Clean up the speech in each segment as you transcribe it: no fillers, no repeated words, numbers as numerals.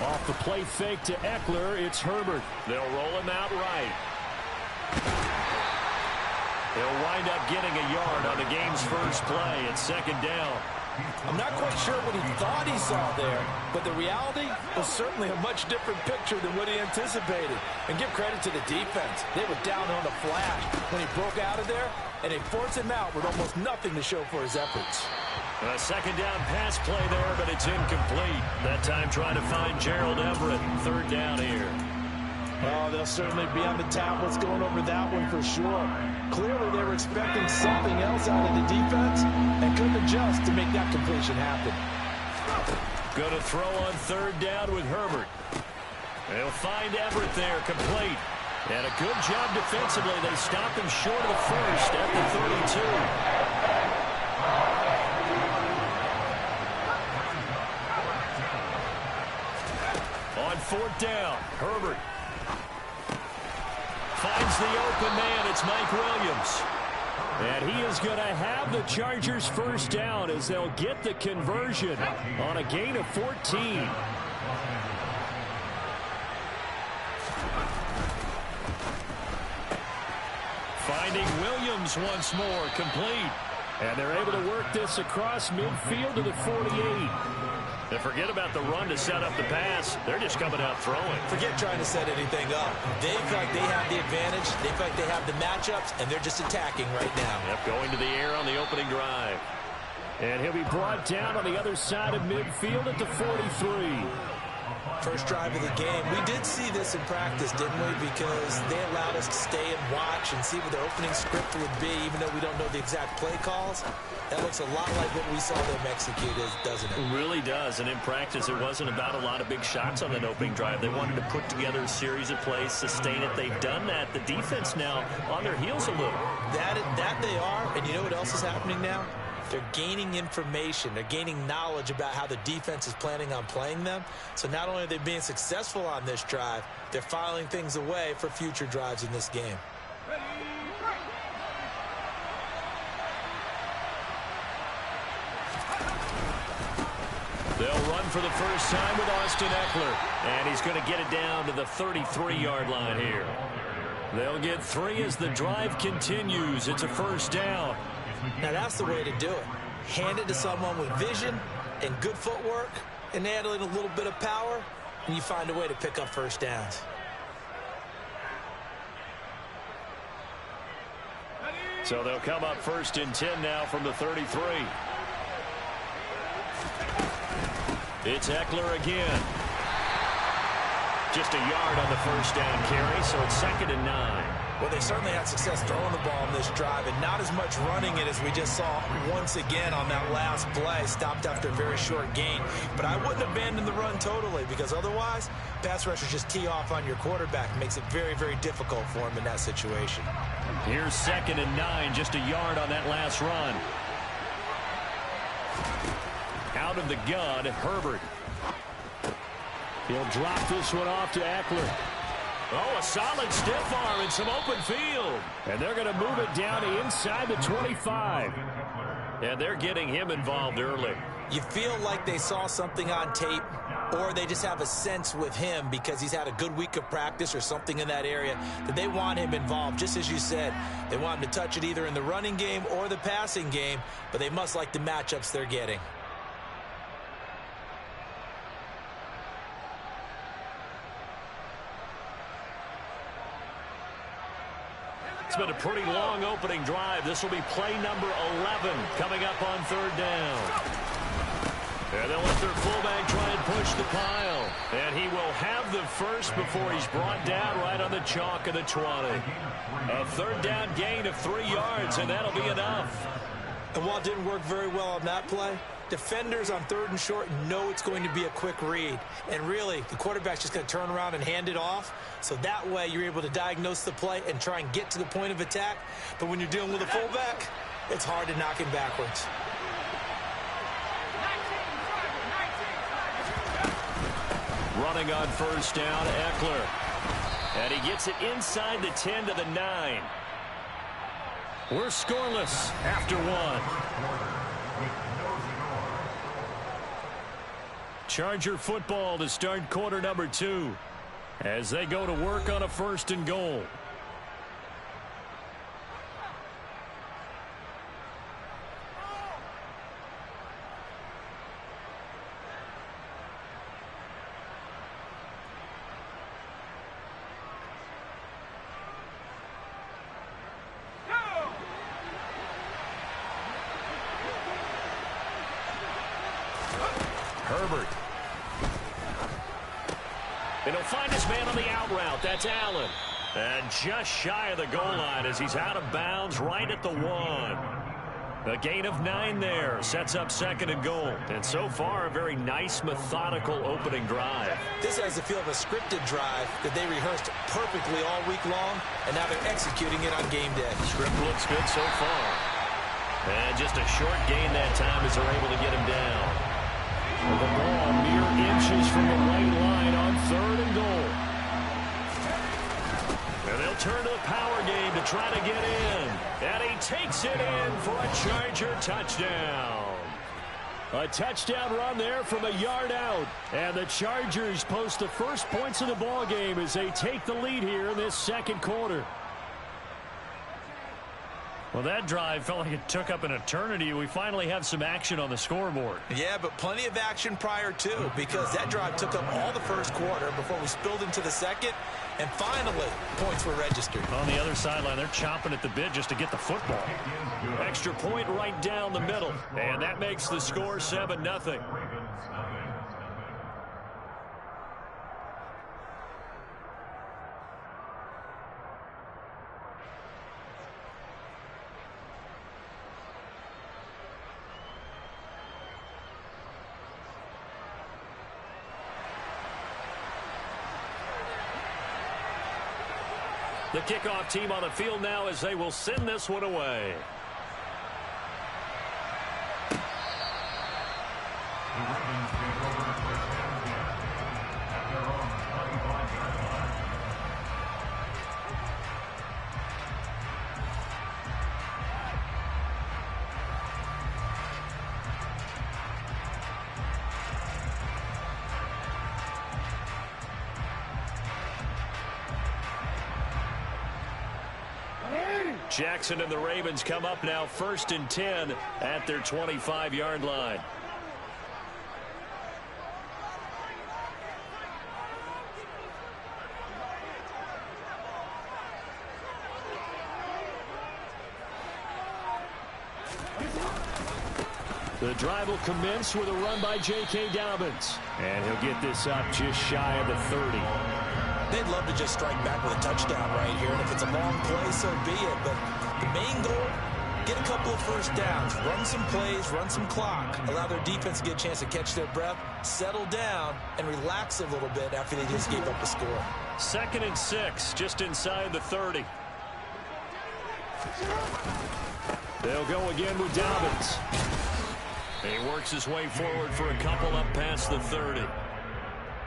Off the play fake to Eckler, it's Herbert. They'll roll him out right. He'll wind up getting a yard on the game's first play. It's second down. I'm not quite sure what he thought he saw there, but the reality was certainly a much different picture than what he anticipated. And give credit to the defense. They were down on the flash when he broke out of there, and they forced him out with almost nothing to show for his efforts. A second down pass play there, but it's incomplete. That time trying to find Gerald Everett. Third down here. Oh, they'll certainly be on the tablets going over that one for sure. Clearly, they were expecting something else out of the defense and couldn't adjust to make that completion happen. Going to throw on third down with Herbert. They'll find Everett there, complete. And a good job defensively. They stop him short of the first at the 32. On fourth down, Herbert finds the open man. It's Mike Williams. And he is going to have the Chargers first down as they'll get the conversion on a gain of 14. Finding Williams once more, complete. And they're able to work this across midfield to the 48. And forget about the run to set up the pass. They're just coming out throwing. Forget trying to set anything up. They feel like they have the advantage. They feel like they have the matchups, and they're just attacking right now. Yep, going to the air on the opening drive. And he'll be brought down on the other side of midfield at the 43. First drive of the game. We did see this in practice, didn't we? Because they allowed us to stay and watch and see what their opening script would be, even though we don't know the exact play calls. That looks a lot like what we saw them execute, doesn't it? It really does. And in practice, it wasn't about a lot of big shots on that opening drive. They wanted to put together a series of plays, sustain it. They've done that. The defense now on their heels a little. That they are. And you know what else is happening now? They're gaining information. They're gaining knowledge about how the defense is planning on playing them. So not only are they being successful on this drive, they're filing things away for future drives in this game. They'll run for the first time with Austin Eckler. And he's going to get it down to the 33-yard line here. They'll get 3 as the drive continues. It's a first down. Now, that's the way to do it. Hand it to someone with vision and good footwork and add in a little bit of power, and you find a way to pick up first downs. So they'll come up first and 10 now from the 33. It's Eckler again. Just a yard on the first down carry, so it's 2nd and 9. Well, they certainly had success throwing the ball on this drive, and not as much running it as we just saw once again on that last play. Stopped after a very short gain. But I wouldn't abandon the run totally, because otherwise, pass rushers just tee off on your quarterback. It makes it very, very difficult for him in that situation. Here's 2nd and 9, just a yard on that last run. Out of the gun, Herbert. He'll drop this one off to Eckler. Oh, a solid stiff arm and some open field. And they're going to move it down to inside the 25. And they're getting him involved early. You feel like they saw something on tape, or they just have a sense with him because he's had a good week of practice or something in that area that they want him involved. Just as you said, they want him to touch it either in the running game or the passing game, but they must like the matchups they're getting. It's been a pretty long opening drive. This will be play number 11 coming up on third down. And they'll let their fullback try and push the pile. And he will have the first before he's brought down right on the chalk of the 20. A third down gain of 3 yards, and that'll be enough. And while it didn't work very well on that play, defenders on 3rd and short know it's going to be a quick read. And really, the quarterback's just going to turn around and hand it off. So that way, you're able to diagnose the play and try and get to the point of attack. But when you're dealing with a fullback, it's hard to knock him backwards. Running on first down, Eckler. And he gets it inside the 10 to the 9. We're scoreless after 1. Charger football to start quarter number 2 as they go to work on a 1st and goal. Herbert. And he'll find his man on the out route. That's Allen. And just shy of the goal line as he's out of bounds right at the 1. A gain of 9 there. Sets up 2nd and goal. And so far, a very nice, methodical opening drive. This has the feel of a scripted drive that they rehearsed perfectly all week long, and now they're executing it on game day. Script looks good so far. And just a short gain that time as they're able to get him down. The ball mere inches from the right line on 3rd and goal. And they'll turn to the power game to try to get in. And he takes it in for a Charger touchdown. A touchdown run there from a yard out. And the Chargers post the first points of the ball game as they take the lead here in this 2nd quarter. Well, that drive felt like it took up an eternity. We finally have some action on the scoreboard. Yeah, but plenty of action prior to, because that drive took up all the 1st quarter before we spilled into the 2nd, and finally, points were registered. On the other sideline, they're chomping at the bit just to get the football. Extra point right down the middle, and that makes the score 7-0. The kickoff team on the field now as they will send this one away. Jackson and the Ravens come up now 1st and 10 at their 25-yard line. The drive will commence with a run by J.K. Dobbins. And he'll get this up just shy of the 30. They'd love to just strike back with a touchdown right here, and if it's a long play, so be it. But the main goal, get a couple of 1st downs, run some plays, run some clock, allow their defense to get a chance to catch their breath, settle down, and relax a little bit after they just gave up a score. 2nd and 6, just inside the 30. They'll go again with Dobbins. He works his way forward for a couple up past the 30.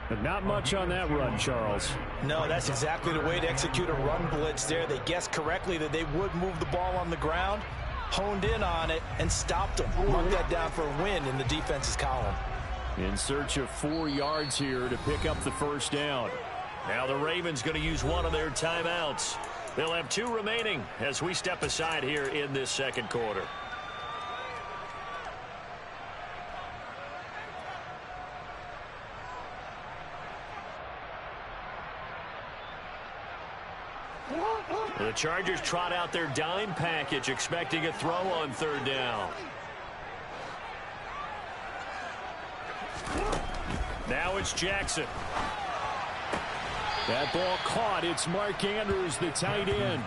But not much on that run, Charles. No, that's exactly the way to execute a run blitz there. They guessed correctly that they would move the ball on the ground, honed in on it, and stopped them. Marked that down for a win in the defense's column. In search of 4 yards here to pick up the 1st down. Now the Ravens going to use one of their timeouts. They'll have 2 remaining as we step aside here in this 2nd quarter. The Chargers trot out their dime package, expecting a throw on 3rd down. Now it's Jackson. That ball caught. It's Mark Andrews, the tight end.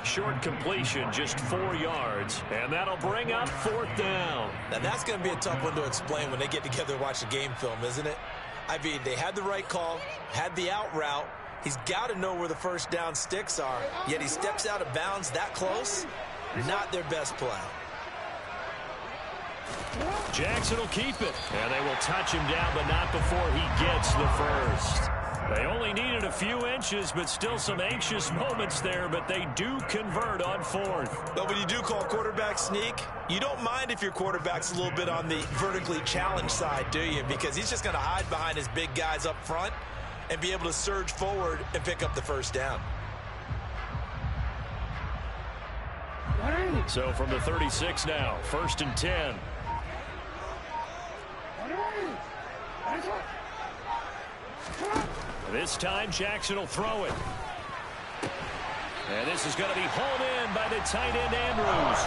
Short completion, just 4 yards, and that'll bring up 4th down. Now that's going to be a tough one to explain when they get together and watch the game film, isn't it? I mean, they had the right call, had the out route. He's got to know where the 1st down sticks are, yet he steps out of bounds that close. Not their best play. Jackson will keep it, and they will touch him down, but not before he gets the 1st. They only needed a few inches, but still some anxious moments there, but they do convert on fourth. But when you do call quarterback sneak, you don't mind if your quarterback's a little bit on the vertically challenged side, do you? Because he's just going to hide behind his big guys up front and be able to surge forward and pick up the first down. So from the 36 now, 1st and 10. This time Jackson will throw it. And this is going to be hauled in by the tight end Andrews.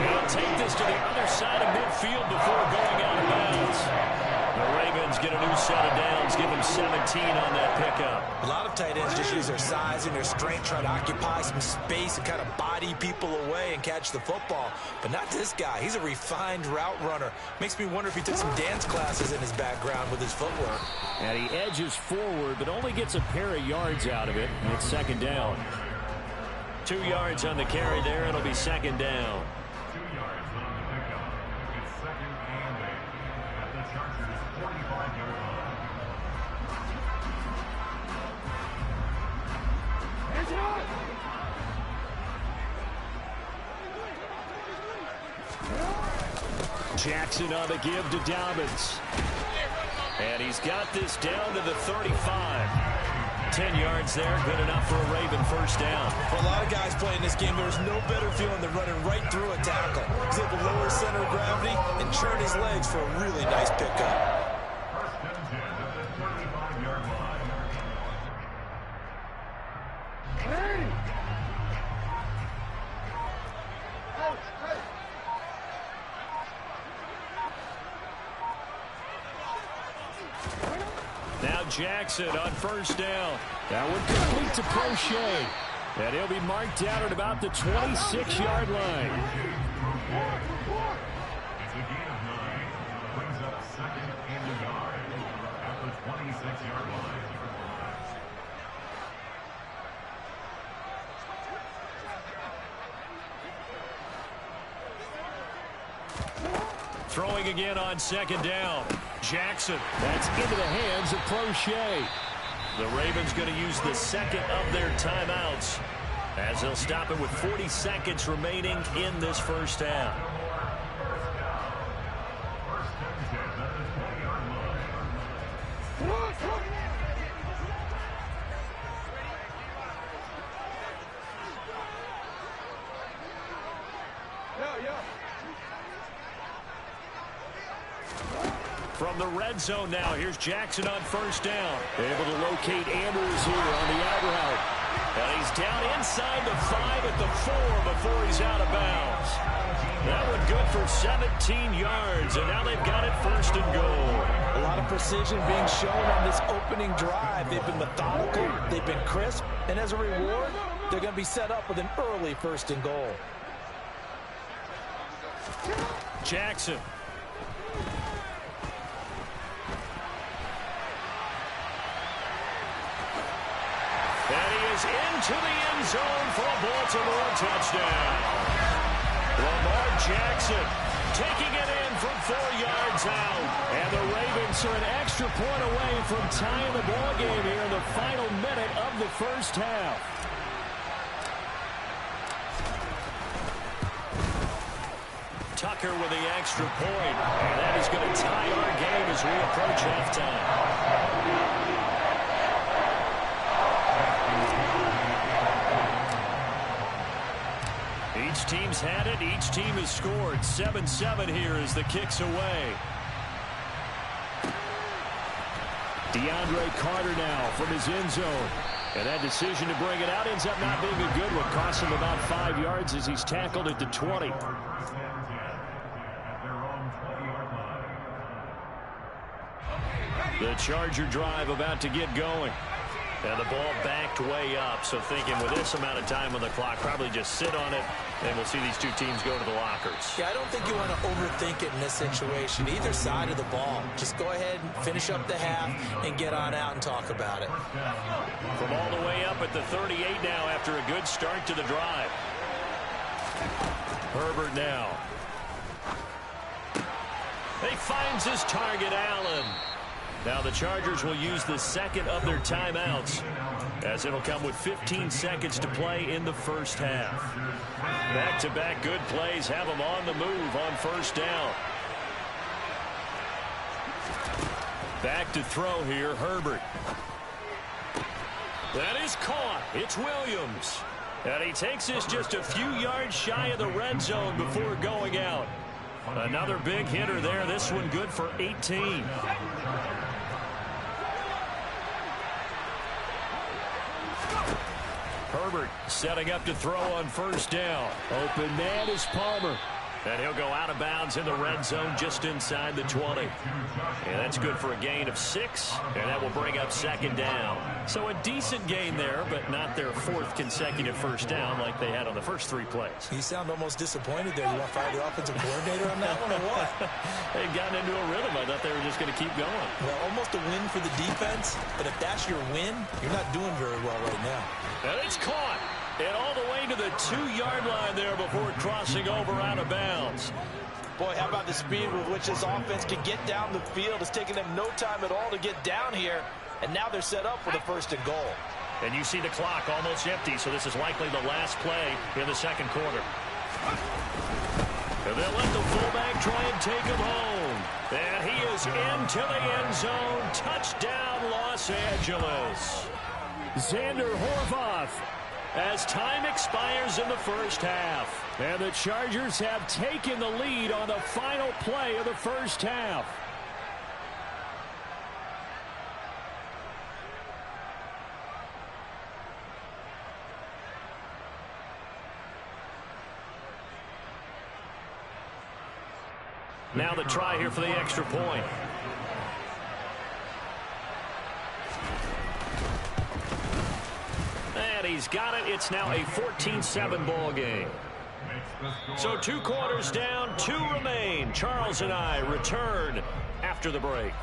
He'll take this to the other side of midfield before going out of bounds. The Ravens get a new set of downs, give them 17 on that pickup. A lot of tight ends just use their size and their strength, try to occupy some space and kind of body people away and catch the football. But not this guy. He's a refined route runner. Makes me wonder if he took some dance classes in his background with his footwork. And he edges forward, but only gets a pair of yards out of it. And it's 2nd down. 2 yards on the carry there. It'll be 2nd down. Jackson on the give to Dobbins. And he's got this down to the 35. 10 yards there, good enough for a Raven first down. For a lot of guys playing this game, there's no better feeling than running right through a tackle. He's able to lower his center of gravity and churn his legs for a really nice pickup. Now Jackson on first down. That one complete to Crochet. And he'll be marked down at about the 26-yard line. It's a gain of 9. Brings up 2nd and a yard at the 26-yard line. Throwing again on 2nd down. Jackson. That's into the hands of Crochet. The Ravens going to use the 2nd of their timeouts as they'll stop it with 40 seconds remaining in this first half. From the red zone now, here's Jackson on first down. Able to locate Andrews here on the out route. And he's down inside the 5 at the 4 before he's out of bounds. That one good for 17 yards, and now they've got it 1st and goal. A lot of precision being shown on this opening drive. They've been methodical, they've been crisp, and as a reward, they're going to be set up with an early 1st and goal. Jackson. And he is into the end zone for a Baltimore touchdown. Lamar Jackson taking it in from 4 yards out. And the Ravens are an extra point away from tying the ball game here in the final minute of the first half. Tucker with the extra point. And that is going to tie our game as we approach halftime. Each team's had it. Each team has scored. 7-7 here as the kick's away. DeAndre Carter now from his end zone. And that decision to bring it out ends up not being a good one. Costs him about 5 yards as he's tackled at the 20. The Charger drive about to get going. And the ball backed way up, so thinking with this amount of time on the clock, probably just sit on it, and we'll see these two teams go to the lockers. Yeah, I don't think you want to overthink it in this situation. Either side of the ball. Just go ahead and finish up the half and get on out and talk about it. From all the way up at the 38 now after a good start to the drive. Herbert now. He finds his target, Allen. Now the Chargers will use the second of their timeouts, as it'll come with 15 seconds to play in the first half. Back-to-back good plays have them on the move on first down. Back to throw here, Herbert. That is caught. It's Williams. And he takes this just a few yards shy of the red zone before going out. Another big hitter there. This one good for 18. Herbert setting up to throw on first down. Open man is Palmer. And he'll go out of bounds in the red zone just inside the 20. And that's good for a gain of 6. And that will bring up second down. So a decent gain there, but not their 4th consecutive first down like they had on the first 3 plays. You sound almost disappointed there. You want to fire the offensive coordinator on that one or what? They'd gotten into a rhythm. I thought they were just going to keep going. Well, almost a win for the defense. But if that's your win, you're not doing very well right now. And it's caught. And all the way to the 2-yard line there before crossing over out of bounds. Boy, how about the speed with which this offense can get down the field? It's taken them no time at all to get down here. And now they're set up for the 1st and goal. And you see the clock almost empty, so this is likely the last play in the second quarter. And they'll let the fullback try and take him home. And he is into the end zone. Touchdown, Los Angeles. Xander Horvath, as time expires in the first half. And the Chargers have taken the lead on the final play of the first half. Now the try here for the extra point. And he's got it. It's now a 14-7 ball game. So 2 quarters down, 2 remain. Charles and I return after the break.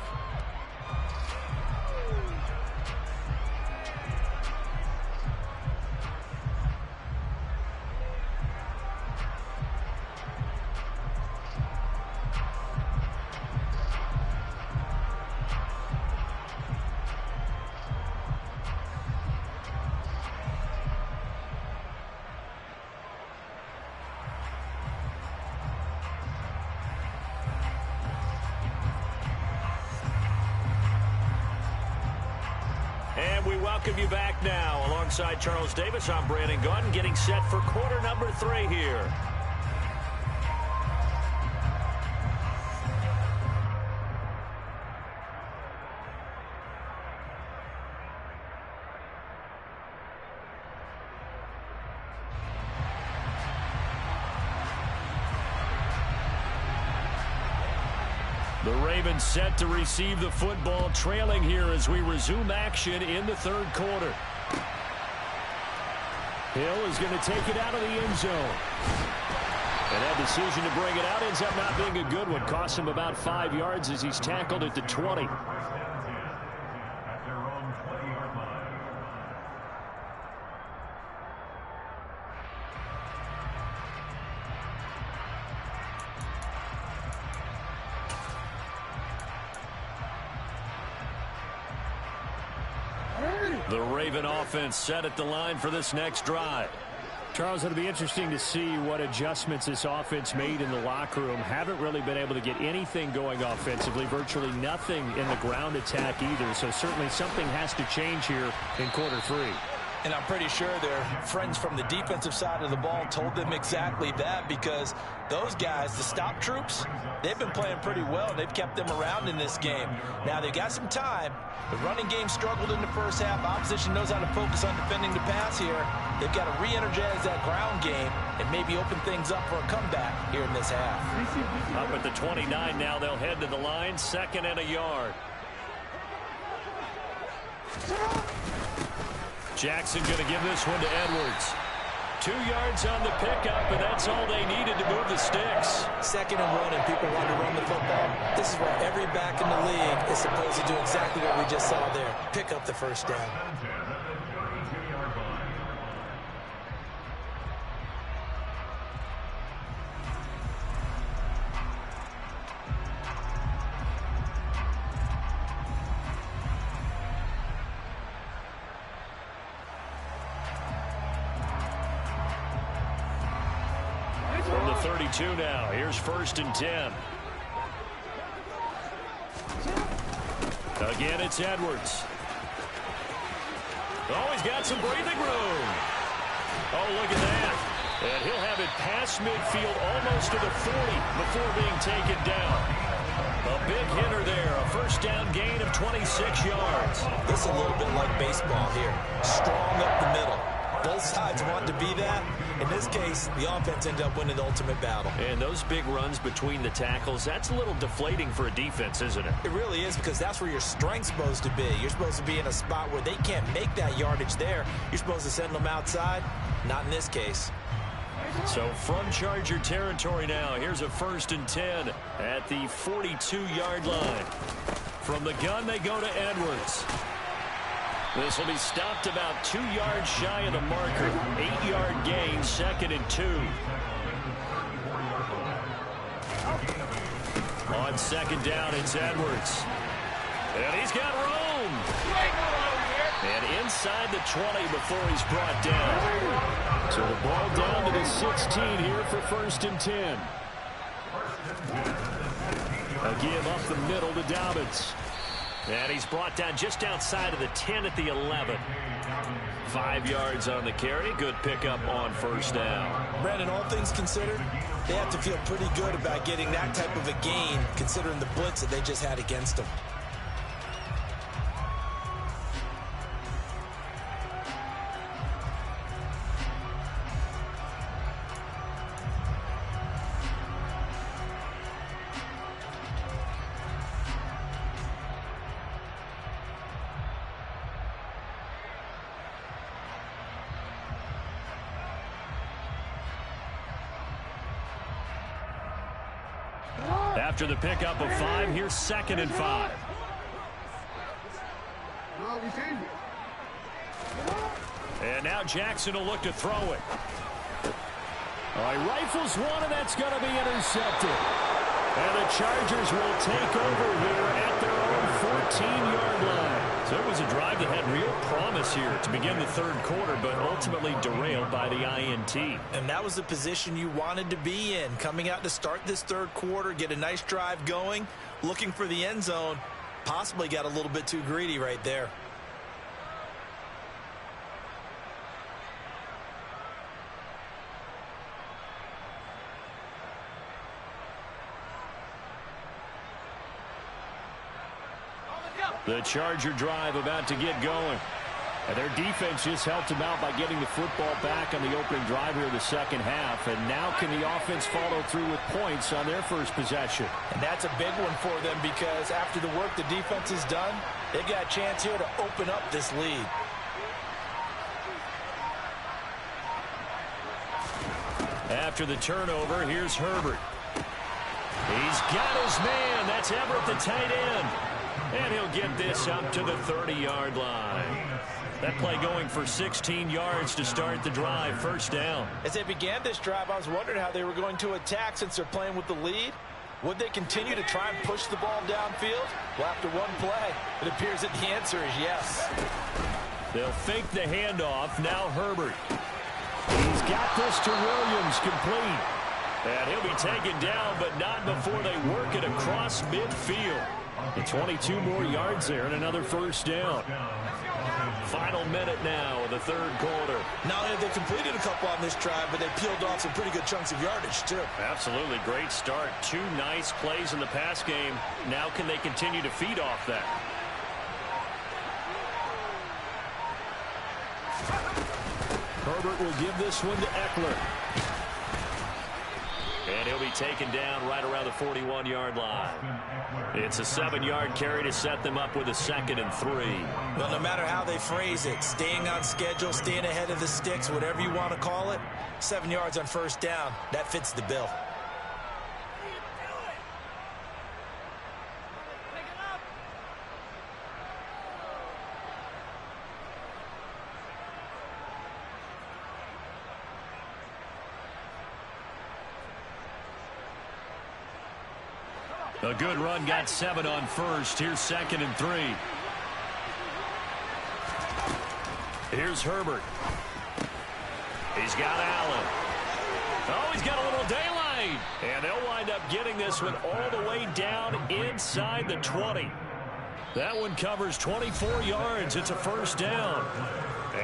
Welcome you back now. Alongside Charles Davis, I'm Brandon Gaudin, getting set for quarter number 3 here. The Ravens set to receive the football, trailing here as we resume action in the 3rd quarter. Hill is going to take it out of the end zone. And that decision to bring it out ends up not being a good one. Costs him about 5 yards as he's tackled at the 20. The Raven offense set at the line for this next drive. Charles, it'll be interesting to see what adjustments this offense made in the locker room. Haven't really been able to get anything going offensively, virtually nothing in the ground attack either. So certainly something has to change here in quarter 3. And I'm pretty sure their friends from the defensive side of the ball told them exactly that, because those guys, the stop troops, they've been playing pretty well. They've kept them around in this game. Now they've got some time. The running game struggled in the first half. Opposition knows how to focus on defending the pass here. They've got to re-energize that ground game and maybe open things up for a comeback here in this half. Up at the 29 now, they'll head to the line, 2nd and a yard. Jackson going to give this one to Edwards. 2 yards on the pickup, and that's all they needed to move the sticks. 2nd and 1, and people want to run the football. This is where every back in the league is supposed to do exactly what we just saw there. Pick up the first down. 32 now. Here's 1st and 10. Again, it's Edwards. Oh, he's got some breathing room. Oh, look at that. And he'll have it past midfield almost to the 40 before being taken down. A big hitter there. A first down gain of 26 yards. This is a little bit like baseball here. Strong up the middle. Both sides want to be that. In this case, the offense ended up winning the ultimate battle. And those big runs between the tackles, that's a little deflating for a defense, isn't it? It really is, because that's where your strength's supposed to be. You're supposed to be in a spot where they can't make that yardage there. You're supposed to send them outside. Not in this case. So from Charger territory now, here's a 1st and 10 at the 42-yard line. From the gun, they go to Edwards. This will be stopped about 2 yards shy of the marker. 8-yard gain, 2nd and 2. On 2nd down, it's Edwards. And he's got room. And inside the 20 before he's brought down. So the ball down to the 16 here for 1st and 10. A give up the middle to Dobbins. And he's brought down just outside of the 10 at the 11. 5 yards on the carry. Good pickup on 1st down. Brandon, all things considered, they have to feel pretty good about getting that type of a gain, considering the blitz that they just had against them. After the pickup of 5, here's 2nd and 5. And now Jackson will look to throw it. All right, rifles one, and that's going to be intercepted. And the Chargers will take over here at their own 14-yard line. So it was a drive that had real promise here to begin the 3rd quarter, but ultimately derailed by the INT. And that was the position you wanted to be in, coming out to start this 3rd quarter, get a nice drive going, looking for the end zone. Possibly got a little bit too greedy right there. The Charger drive about to get going. And their defense just helped them out by getting the football back on the opening drive here in the 2nd half. And now can the offense follow through with points on their first possession? And that's a big one for them, because after the work the defense has done, they've got a chance here to open up this lead. After the turnover, here's Herbert. He's got his man. That's Everett, the tight end. And he'll get this up to the 30-yard line. That play going for 16 yards to start the drive. 1st down. As they began this drive, I was wondering how they were going to attack since they're playing with the lead. Would they continue to try and push the ball downfield? Well, after one play, it appears that the answer is yes. They'll fake the handoff. Now Herbert. He's got this to Williams, complete. And he'll be taken down, but not before they work it across midfield. And 22 more yards there and another 1st down. Final minute now of the 3rd quarter. Not only have they completed a couple on this drive, but they peeled off some pretty good chunks of yardage, too. Absolutely. Great start. 2 nice plays in the pass game. Now can they continue to feed off that? Herbert will give this one to Eckler. And he'll be taken down right around the 41-yard line. It's a 7-yard carry to set them up with a 2nd and 3. Well, no matter how they phrase it, staying on schedule, staying ahead of the sticks, whatever you want to call it, 7 yards on 1st down, that fits the bill. A good run, got 7 on 1st. Here's 2nd and 3. Here's Herbert. He's got Allen. Oh, he's got a little daylight. And they'll wind up getting this one all the way down inside the 20. That one covers 24 yards. It's a first down.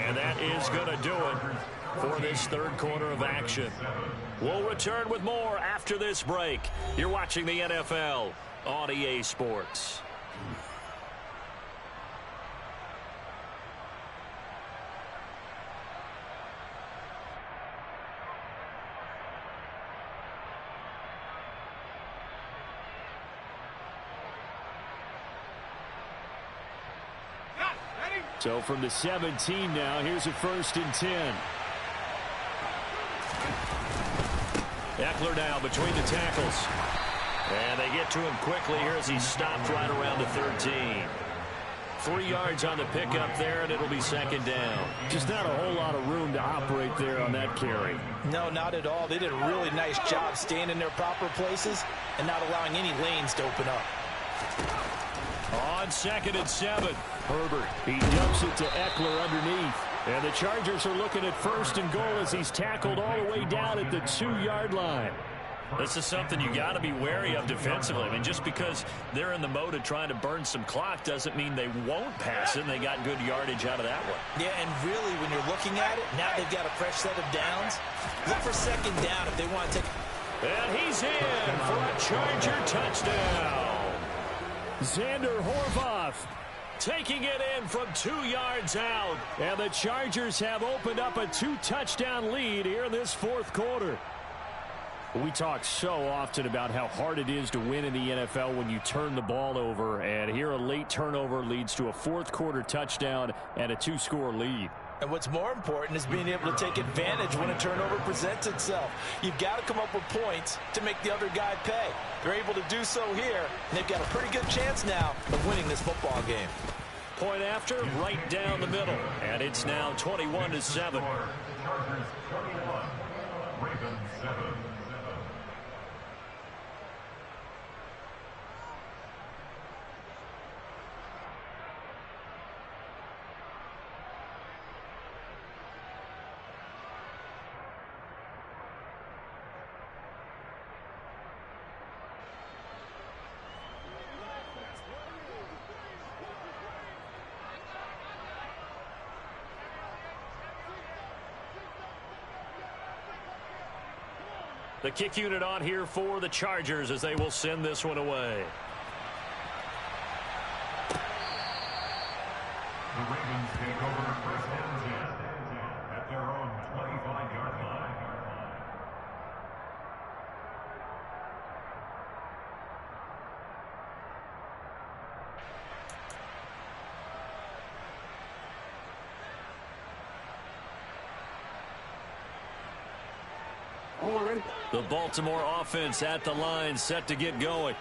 And that is going to do it for this third quarter of action. We'll return with more after this break. You're watching the NFL on EA Sports. So from the 17 now, here's a 1st and 10. Eckler now between the tackles. And they get to him quickly here as he's stopped right around the 13. 3 yards on the pickup there, and it'll be second down. Just not a whole lot of room to operate there on that carry. No, not at all. They did a really nice job staying in their proper places and not allowing any lanes to open up. On 2nd and 7. Herbert, he dumps it to Eckler underneath. And the Chargers are looking at 1st and goal as he's tackled all the way down at the 2-yard line. This is something you got to be wary of defensively. I mean, just because they're in the mode of trying to burn some clock doesn't mean they won't pass it, and they got good yardage out of that one. Yeah, and really, when you're looking at it, now they've got a fresh set of downs. Look for second down if they want to take. And he's in for a Charger touchdown. Xander Horvath taking it in from 2 yards out. And the Chargers have opened up a 2-touchdown lead here in this 4th quarter. We talk so often about how hard it is to win in the NFL when you turn the ball over. And here a late turnover leads to a 4th quarter touchdown and a 2-score lead. And what's more important is being able to take advantage when a turnover presents itself. You've got to come up with points to make the other guy pay. They're able to do so here, and they've got a pretty good chance now of winning this football game. Point after, right down the middle. And it's now 21-7. Chargers 21, Ravens 7. The kick unit on here for the Chargers as they will send this one away. The Ravens take over 1st and 10 at their own 25-yard line. The Baltimore offense at the line, set to get going.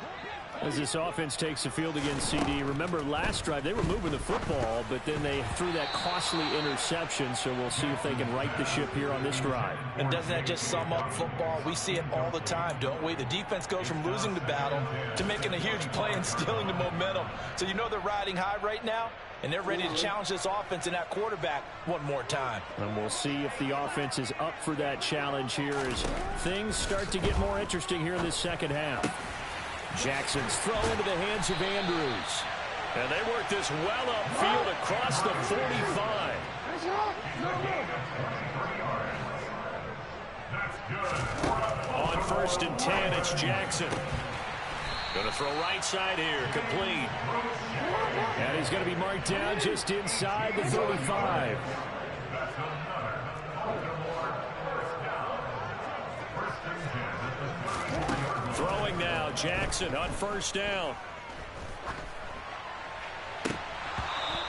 As this offense takes the field against CD, remember last drive they were moving the football, but then they threw that costly interception, so we'll see if they can right the ship here on this drive. And doesn't that just sum up football? We see it all the time, don't we? The defense goes from losing the battle to making a huge play and stealing the momentum. So you know they're riding high right now, and they're ready to challenge this offense and that quarterback one more time. And we'll see if the offense is up for that challenge here as things start to get more interesting here in this second half. Jackson's throw into the hands of Andrews. And they work this well upfield across the 45. On 1st and 10, it's Jackson. Going to throw right side here, complete. And he's going to be marked down just inside the 35. Throwing now, Jackson on 1st down.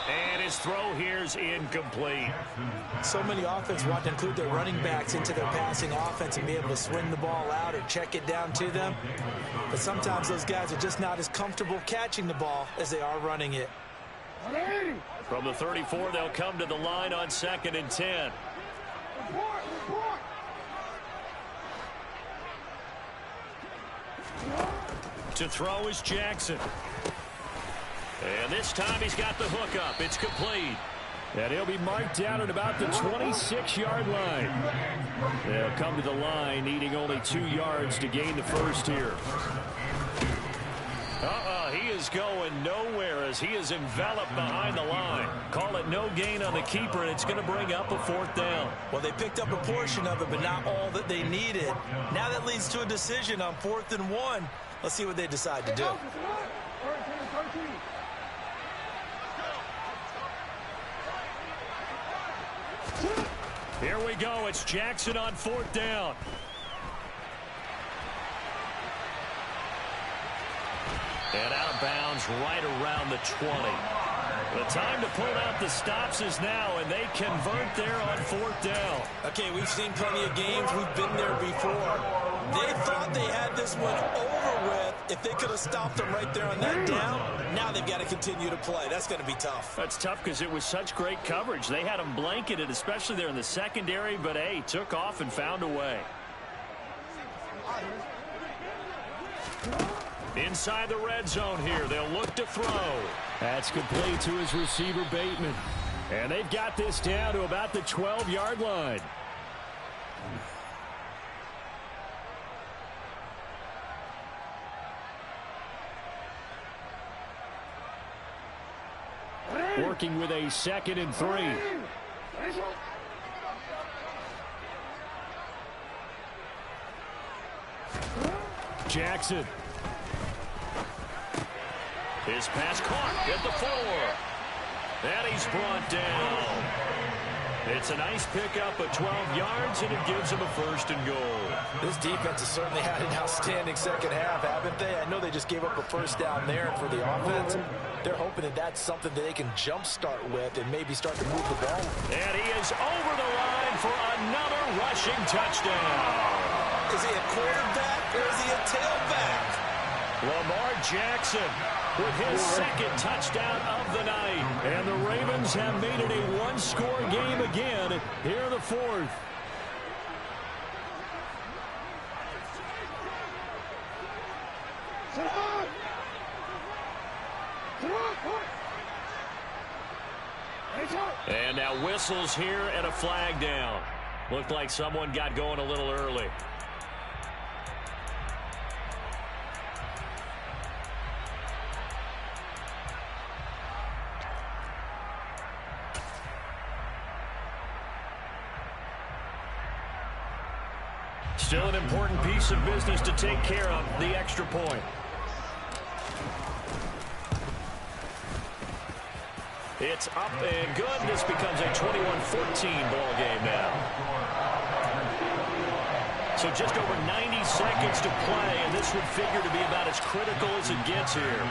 And his throw here's incomplete. So many offenses want to include their running backs into their passing offense and be able to swing the ball out or check it down to them. But sometimes those guys are just not as comfortable catching the ball as they are running it. From the 34, they'll come to the line on 2nd and 10. To throw is Jackson. And this time he's got the hook up. It's complete. And he'll be marked down at about the 26-yard line. They'll come to the line needing only 2 yards to gain the first here. He is going nowhere as he is enveloped behind the line. Call it no gain on the keeper, and it's going to bring up a 4th down. Well, they picked up a portion of it, but not all that they needed. Now that leads to a decision on 4th and 1. Let's see what they decide to do. Here we go. It's Jackson on 4th down. And out of bounds right around the 20. The time to pull out the stops is now, and they convert there on 4th down. Okay, we've seen plenty of games. We've been there before. They thought they had this one over with. If they could have stopped them right there on that down, now they've got to continue to play. That's going to be tough. That's tough because it was such great coverage. They had them blanketed, especially there in the secondary, but, hey, took off and found a way. Inside the red zone here. They'll look to throw. That's complete to his receiver, Bateman. And they've got this down to about the 12-yard line. Working with a 2nd and 3. Jackson. His pass caught at the 4. And he's brought down. It's a nice pickup of 12 yards, and it gives him a 1st and goal. This defense has certainly had an outstanding second half, haven't they? I know they just gave up a 1st down there, and for the offense, they're hoping that that's something that they can jumpstart with and maybe start to move the ball. And he is over the line for another rushing touchdown. Is he a quarterback or is he a tailback? Lamar Jackson with his 2nd touchdown of the night. And the Ravens have made it a 1-score game again here in the 4th. And now whistles here and a flag down. Looked like someone got going a little early. Still an important piece of business to take care of, the extra point. It's up and good. This becomes a 21-14 ball game now. So just over 90 seconds to play, and this would figure to be about as critical as it gets here.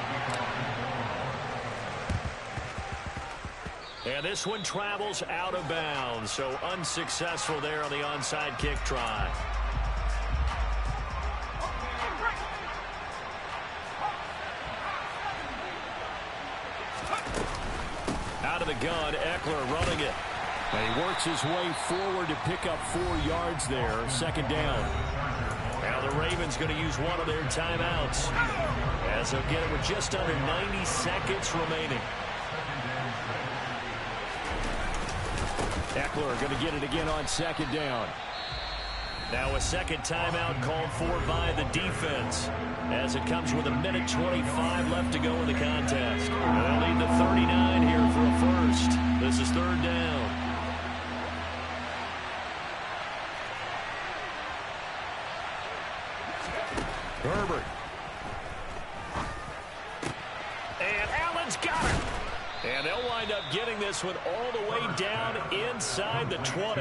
And this one travels out of bounds, so unsuccessful there on the onside kick try. Out of the gun, Eckler running it. And he works his way forward to pick up 4 yards there. 2nd down. Now the Ravens going to use one of their timeouts, as they'll get it with just under 90 seconds remaining. Eckler going to get it again on 2nd down. Now a 2nd timeout called for by the defense, as it comes with 1:25 left to go in the contest. They'll need the 39 here for a 1st. This is 3rd down. Herbert. And Allen's got it. And they'll wind up getting this one all the way down inside the 20.